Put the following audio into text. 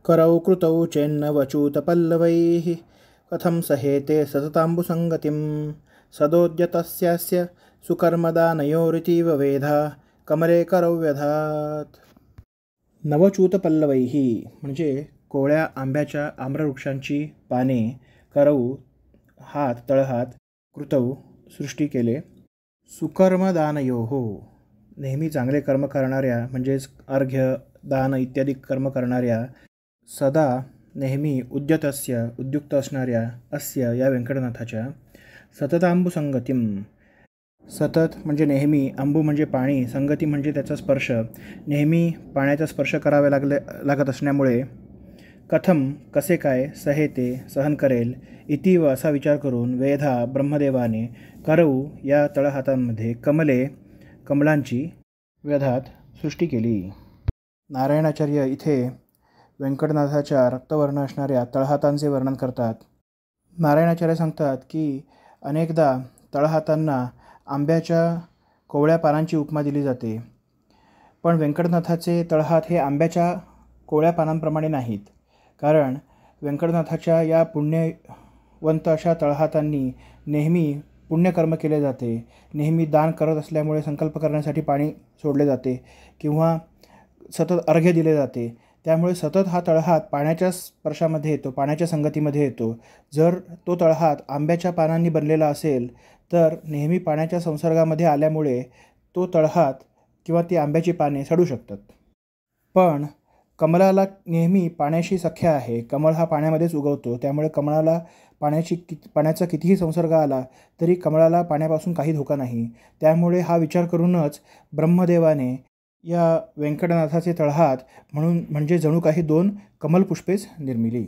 करौ कृतौ चेन्नवचूतपल्लवैः कथं सहेते सतताम्बुसङ्गतिं सदोद्यतस्यास्य सुकर्मदानयोरितीव वेधा कमले करौ व्यधात्. नवचूतपल्लवैः म्हणजे कोवळ्या आंब्याच्या आम्रवृक्षांची पाने, करौ हात तळहात, कृतौ सृष्टी केले, सुकर्मदानयोः नेहमी चांगले कर्म करणाऱ्या म्हणजेच अर्घ्य दान इत्यादी कर्म करणाऱ्या, सदा नेहमी उद्युक्त असणाऱ्या अस्य या व्यंकटनाथाच्या, सततांबुसंगतीम सतत म्हणजे नेहमी, अंबू म्हणजे पाणी, संगती म्हणजे त्याचा स्पर्श, नेहमी पाण्याचा स्पर्श करावे लागत असण्यामुळे, कथम कसे काय, सहेते सहन करेल, इति व असा विचार करून, वेधा ब्रह्मदेवाने, करऊ या तळहातांमध्ये, कमलांची व्यधात सृष्टी केली. नारायणाचार्य इथे व्यंकटनाथाच्या रक्तवर्ण असणाऱ्या तळहातांचे वर्णन करतात. नारायणाचार्य सांगतात की अनेकदा तळहातांना आंब्याच्या कोवळ्या पानांची उपमा दिली जाते, पण व्यंकटनाथाचे तळहात हे आंब्याच्या कोवळ्या पानांप्रमाणे नाहीत, कारण व्यंकटनाथाच्या या पुण्यवंत अशा तळहातांनी नेहमी पुण्यकर्म केले जाते, नेहमी दान करत असल्यामुळे संकल्प करण्यासाठी पाणी सोडले जाते किंवा सतत अर्घ्य दिले जाते, त्यामुळे सतत हा तळहात पाण्याच्या स्पर्शामध्ये येतो, पाण्याच्या संगतीमध्ये येतो. जर तो तळहात आंब्याच्या पानांनी बनलेला असेल तर नेहमी पाण्याच्या संसर्गामध्ये आल्यामुळे तो तळहात किंवा ती आंब्याची पाने सडू शकतात. पण कमलाला नेहमी पाण्याशी सख्य आहे, कमळ हा पाण्यामध्येच उगवतो, त्यामुळे कमळाला पाण्याचा कितीही संसर्ग आला तरी कमळाला पाण्यापासून काही धोका नाही. त्यामुळे हा विचार करूनच ब्रह्मदेवाने या व्यंकटनाथाचे तळहात म्हणजे जणू काही 2 कमलपुष्पेच निर्मिली.